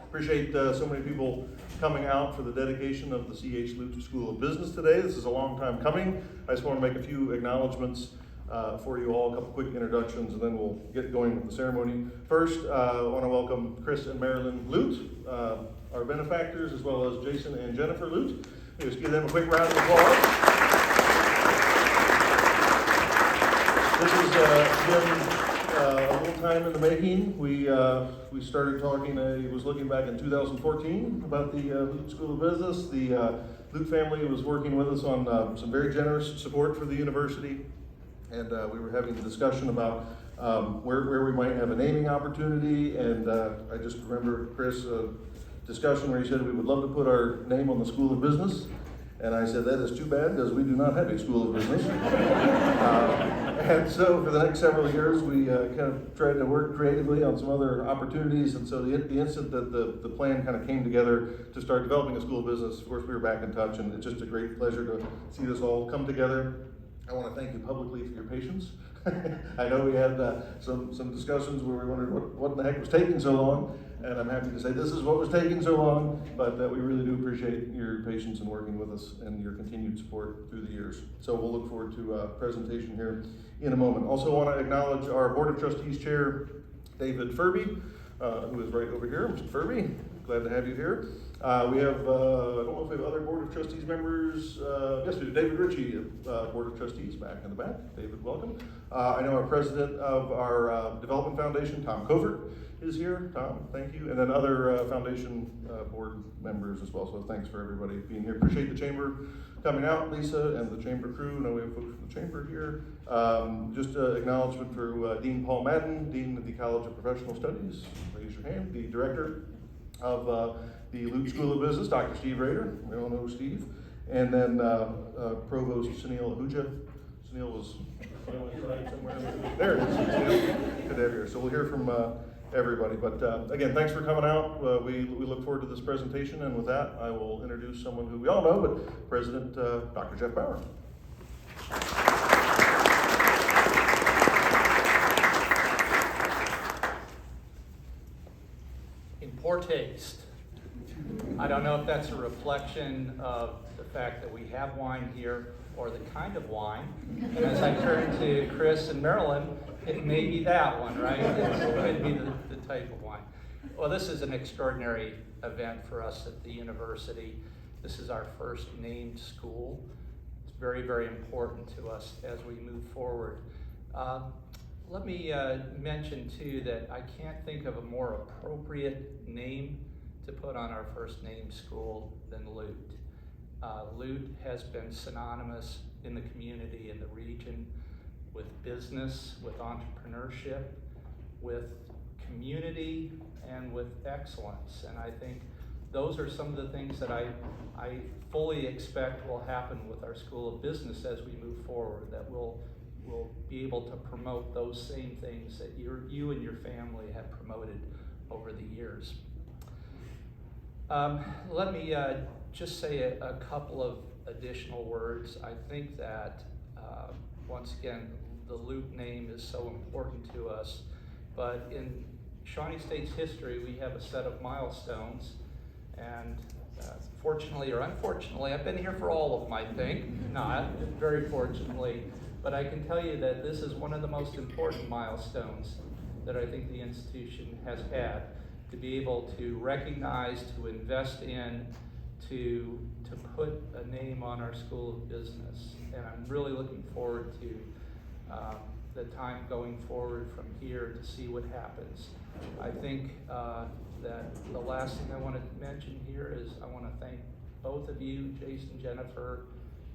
Appreciate so many people coming out for the dedication of the CH Lute School of Business today. This is a long time coming. I just want to make a few acknowledgments for you all, a couple quick introductions, and then we'll get going with the ceremony. First, I want to welcome Chris and Marilyn Lute, our benefactors, as well as Jason and Jennifer Lute. Let's give them a quick round of applause. This has been a little time in the making. We started talking, was looking back in 2014 about the Lute School of Business. The Lute family was working with us on some very generous support for the university, and we were having a discussion about where we might have a naming opportunity, and I just remember Chris' discussion where he said we would love to put our name on the School of Business. And I said, that is too bad, because we do not have a School of Business. And so for the next several years, we kind of tried to work creatively on some other opportunities. And so the instant that the plan kind of came together to start developing a School of Business, of course, we were back in touch. And it's just a great pleasure to see this all come together. I want to thank you publicly for your patience. I know we had some discussions where we wondered what in the heck was taking so long. And I'm happy to say this is what was taking so long, but we really do appreciate your patience in working with us and your continued support through the years. So we'll look forward to a presentation here in a moment. Also want to acknowledge our Board of Trustees Chair, David Furby, who is right over here. Mr. Furby, glad to have you here. We have, I don't know if we have other Board of Trustees members. Yes, we do. David Ritchie, Board of Trustees, back in the back. David, welcome. I know our president of our Development Foundation, Tom Covert, is here. Tom, thank you. And then other foundation board members as well. So thanks for everybody being here. Appreciate the chamber coming out, Lisa, and the chamber crew. I know we have folks from the chamber here. Just an acknowledgement for Dean Paul Madden, Dean of the College of Professional Studies. Raise your hand. The director of the Lute School of Business, Dr. Steve Rader. We all know Steve. And then Provost Sunil Ahuja. Sunil was somewhere. There it is. Sunil. Good to have you here. So we'll hear from everybody. But again, thanks for coming out. We look forward to this presentation. And with that, I will introduce someone who we all know, but President Dr. Jeff Bauer. In poor taste. I don't know if that's a reflection of the fact that we have wine here or the kind of wine. And as I turn to Chris and Marilyn, it may be that one, right? It could be the type of wine. Well, this is an extraordinary event for us at the university. This is our first named school. It's very, very important to us as we move forward. Let me mention too that I can't think of a more appropriate name to put on our first named school than Lute. Lute has been synonymous in the community, in the region, with business, with entrepreneurship, with community, and with excellence. And I think those are some of the things that I fully expect will happen with our School of Business as we move forward, that we'll be able to promote those same things that you and your family have promoted over the years. Let me just say a couple of additional words. I think that once again, the Lute name is so important to us, but in Shawnee State's history, we have a set of milestones, and fortunately or unfortunately, I've been here for all of them, I think, not very fortunately, but I can tell you that this is one of the most important milestones that I think the institution has had, to be able to recognize, to invest in, to put a name on our School of Business. And I'm really looking forward to the time going forward from here to see what happens. I think that the last thing I want to mention here is I want to thank both of you, Jason, Jennifer,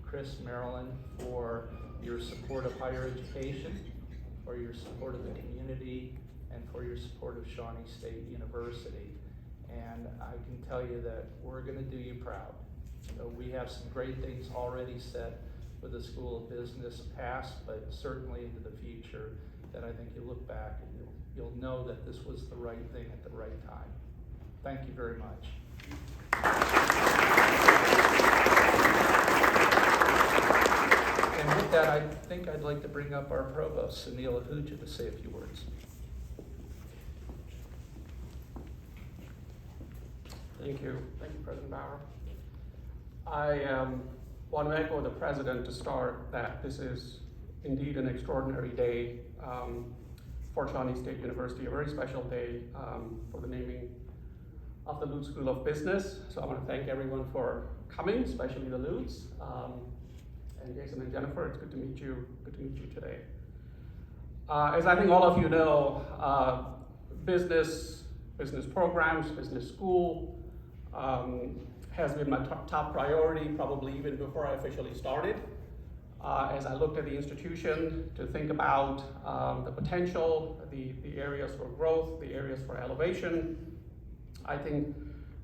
Chris, Marilyn, for your support of higher education, for your support of the community, and for your support of Shawnee State University. And I can tell you that we're going to do you proud. So we have some great things already set with the School of Business past, but certainly into the future, that I think you look back and you'll know that this was the right thing at the right time. Thank you very much. And with that, I think I'd like to bring up our Provost, Sunil Ahuja, to say a few words. Thank you, President Bauer. I want to echo the President to start that this is indeed an extraordinary day for Shawnee State University, a very special day for the naming of the Lute School of Business. So I want to thank everyone for coming, especially the Lutes. And Jason and Jennifer, it's good to meet you. Good to meet you today. As I think all of you know, business programs, business school has been my top priority, probably even before I officially started. As I looked at the institution to think about the potential, the areas for growth, the areas for elevation, I think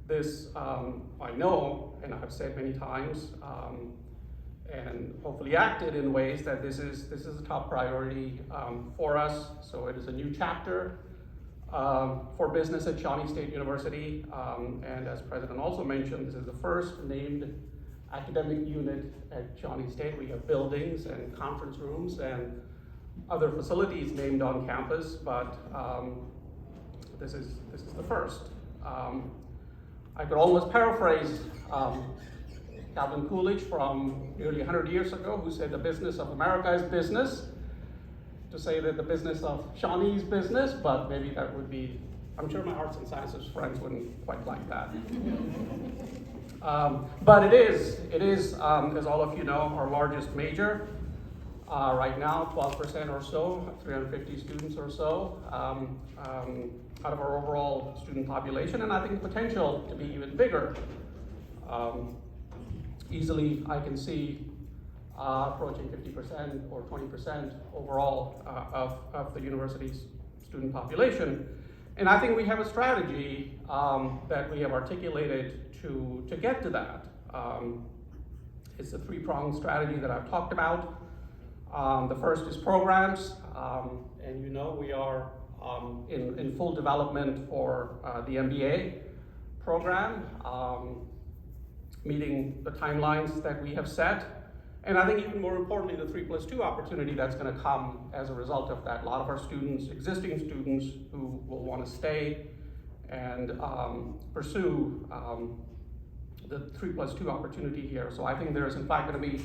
this, I know, and I've said many times, and hopefully acted in ways that this is a top priority for us. So it is a new chapter for business at Shawnee State University, and as President also mentioned, this is the first named academic unit at Shawnee State. We have buildings and conference rooms and other facilities named on campus, but this is the first. I could almost paraphrase Calvin Coolidge from nearly 100 years ago, who said the business of America is business, to say that the business of Shawnee is business, but maybe that would be, I'm sure my arts and sciences friends wouldn't quite like that. But it is, as all of you know, our largest major. Right now, 12% or so, 350 students or so, out of our overall student population, and I think the potential to be even bigger. Easily, I can see approaching 50% or 20% overall of the university's student population. And I think we have a strategy that we have articulated to get to that. It's a three-pronged strategy that I've talked about. The first is programs, and you know we are in full development for the MBA program, meeting the timelines that we have set. And I think even more importantly, the 3+2 opportunity that's going to come as a result of that. A lot of our students, existing students, who will want to stay and pursue the 3+2 opportunity here. So I think there's in fact going to be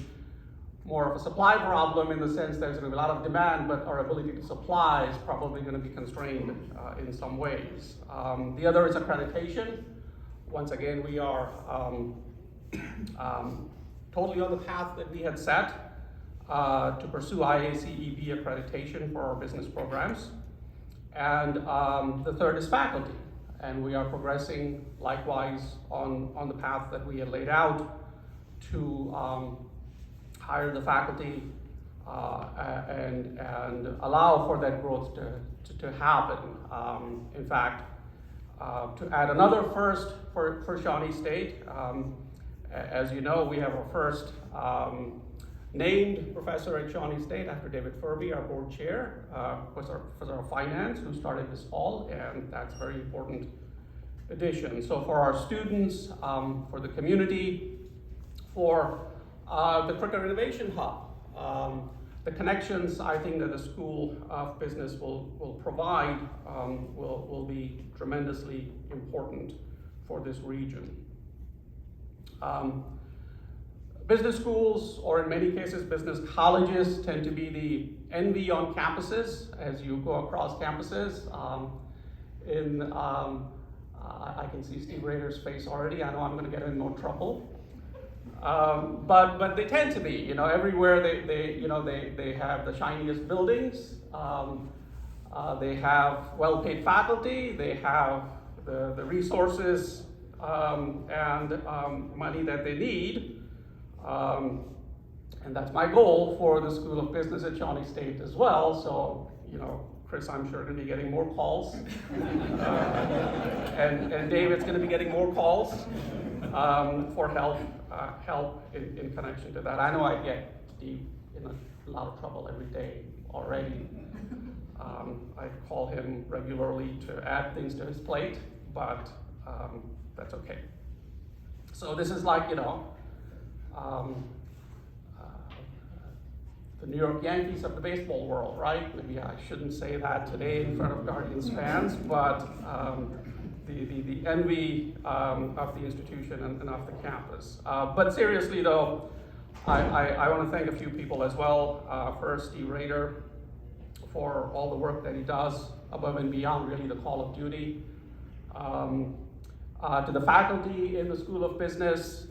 more of a supply problem in the sense there's going to be a lot of demand, but our ability to supply is probably going to be constrained in some ways. The other is accreditation. Once again, we are totally on the path that we had set to pursue IACEB accreditation for our business programs. And the third is faculty. And we are progressing likewise on the path that we had laid out to hire the faculty and allow for that growth to happen. In fact, to add another first for Shawnee State, as you know, we have our first named professor at Shawnee State after David Furby, our board chair, was our professor of finance, who started this fall, and that's a very important addition. So for our students, for the community, for the Curricular Innovation Hub, the connections I think that the School of Business will provide will be tremendously important for this region. Business schools, or in many cases business colleges, tend to be the envy on campuses as you go across campuses. I can see Steve Rader's face already. I know I'm going to get in more trouble. But they tend to be, you know, everywhere they have the shiniest buildings. They have well-paid faculty. They have the resources and money that they need. And that's my goal for the School of Business at Shawnee State as well. So, you know, Chris, I'm sure, going to be getting more calls. And David's going to be getting more calls for help in connection to that. I know I get Steve in a lot of trouble every day already. I call him regularly to add things to his plate, but that's okay. So this is like, you know, the New York Yankees of the baseball world, right? Maybe I shouldn't say that today in front of Guardians fans, but the envy of the institution and of the campus. But seriously though, I want to thank a few people as well. First, Steve Rader, for all the work that he does above and beyond really the call of duty. To the faculty in the School of Business,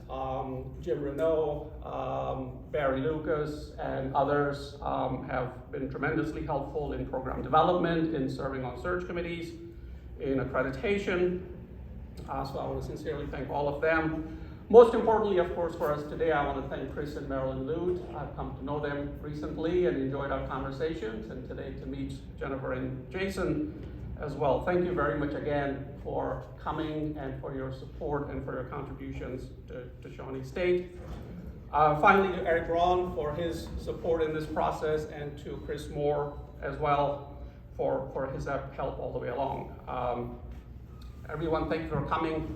Jim Renault, Barry Lucas, and others have been tremendously helpful in program development, in serving on search committees, in accreditation. So I want to sincerely thank all of them. Most importantly, of course, for us today, I want to thank Chris and Marilyn Lute. I've come to know them recently and enjoyed our conversations, and today to meet Jennifer and Jason as well. Thank you very much again for coming and for your support and for your contributions to Shawnee State. Finally, to Eric Braun for his support in this process, and to Chris Moore as well for his help all the way along. Everyone, thank you for coming.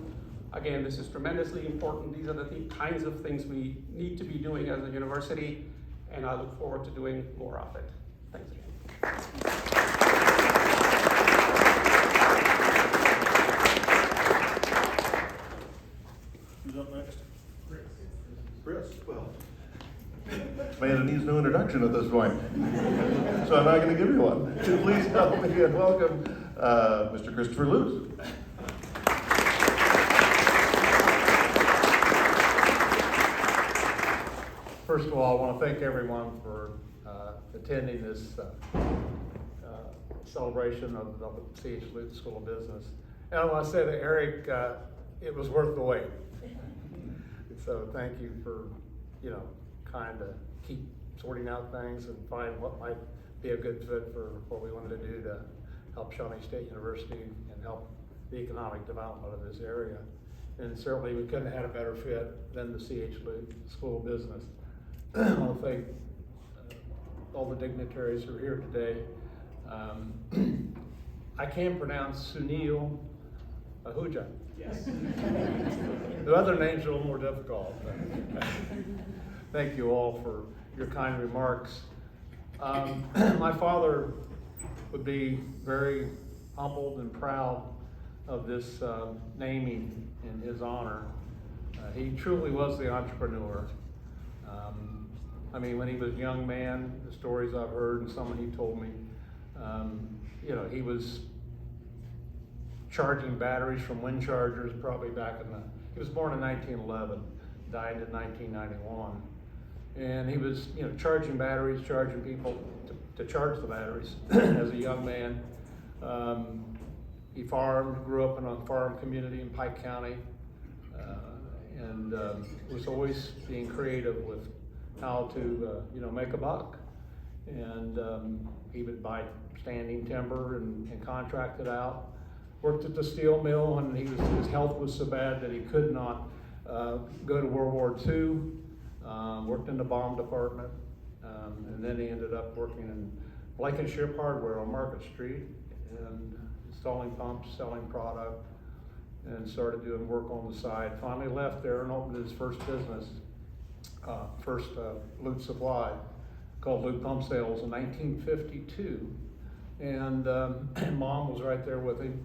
Again, this is tremendously important. These are the kinds of things we need to be doing as a university, and I look forward to doing more of it. Thanks again. Who's up next? Chris. Well, man needs no introduction at this point, so I'm not going to give you one. Please help me and welcome Mr. Christopher Lute. First of all, I want to thank everyone for attending this celebration of the C.H. Lute School of Business. And I want to say to Eric, it was worth the wait. So thank you for, kind of keep sorting out things and find what might be a good fit for what we wanted to do to help Shawnee State University and help the economic development of this area. And certainly we couldn't have had a better fit than the C.H. Lute School of Business. I want to thank all the dignitaries who are here today. I can pronounce Sunil Ahuja. Yes. The other names are a little more difficult. Thank you all for your kind remarks. My father would be very humbled and proud of this naming in his honor. He truly was the entrepreneur. When he was a young man, the stories I've heard and some he told me, he was charging batteries from wind chargers probably back he was born in 1911, died in 1991. And he was, charging batteries, charging people to charge the batteries as a young man. He farmed, grew up in a farm community in Pike County, and was always being creative with how to, make a buck. And he would buy standing timber and contract it out. Worked at the steel mill, and his health was so bad that he could not go to World War II. Worked in the bomb department, and then he ended up working in Blankenship Hardware on Market Street, and installing pumps, selling product, and started doing work on the side. Finally left there and opened his first business, Lute Supply, called Lute Pump Sales in 1952. And Mom was right there with him.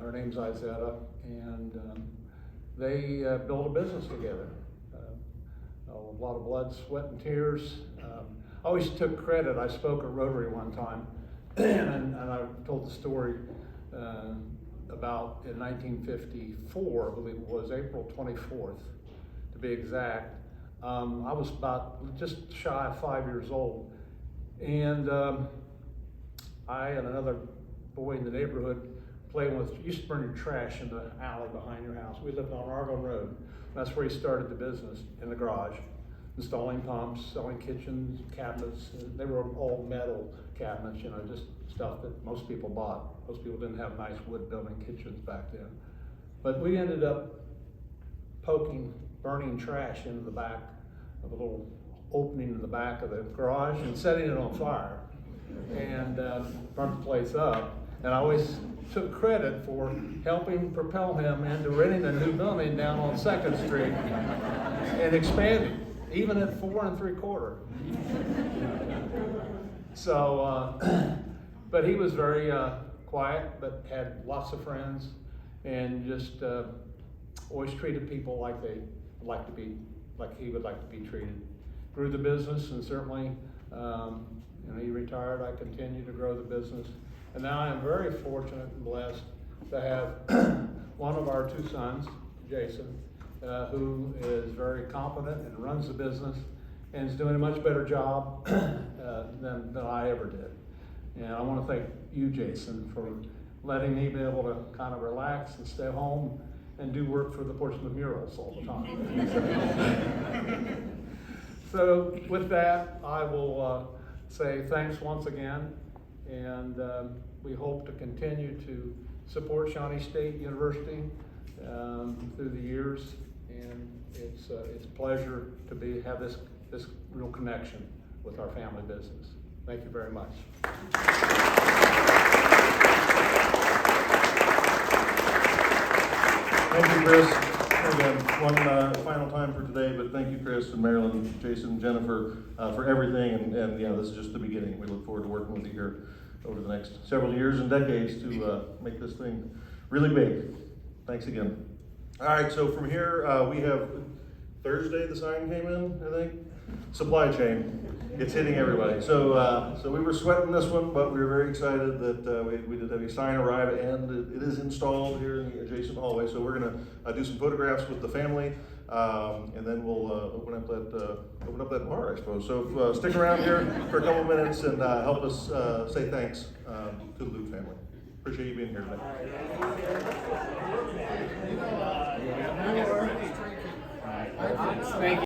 Her name's Izetta, and they built a business together. A lot of blood, sweat, and tears. I always took credit. I spoke at Rotary one time, and I told the story about in 1954, I believe it was April 24th, to be exact. I was about just shy of 5 years old, and I and another boy in the neighborhood playing with, you used to burn your trash in the alley behind your house. We lived on Argonne Road. That's where he started the business, in the garage, installing pumps, selling kitchens, cabinets. They were all metal cabinets, just stuff that most people bought. Most people didn't have nice wood building kitchens back then. But we ended up burning trash into the back of a little opening in the back of the garage and setting it on fire, and burnt the place up. And I always took credit for helping propel him into renting a new building down on 2nd Street and expanding, even at 4 3/4. So, but he was very quiet, but had lots of friends. and just always treated people like they like to be, like he would like to be treated. Grew the business, and certainly, he retired. I continued to grow the business, and now I am very fortunate and blessed to have one of our two sons, Jason, who is very competent and runs the business and is doing a much better job than I ever did. And I want to thank you, Jason, for letting me be able to kind of relax and stay home and do work for the Portsmouth Murals all the time. So with that, I will say thanks once again, and we hope to continue to support Shawnee State University through the years, and it's a pleasure to have this real connection with our family business. Thank you very much. Thank you, Chris. Again, one final time for today, but thank you, Chris and Marilyn, Jason, Jennifer, for everything. And yeah, this is just the beginning. We look forward to working with you here over the next several years and decades to make this thing really big. Thanks again. All right, so from here, we have Thursday, the sign came in, I think. Supply chain. It's hitting everybody. So we were sweating this one, but we were very excited that we did have a sign arrive, and it is installed here in the adjacent hallway. So we're going to do some photographs with the family, and then we'll open up that bar, I suppose. So stick around here for a couple minutes and help us say thanks to the Lute family. Appreciate you being here today. Thank you.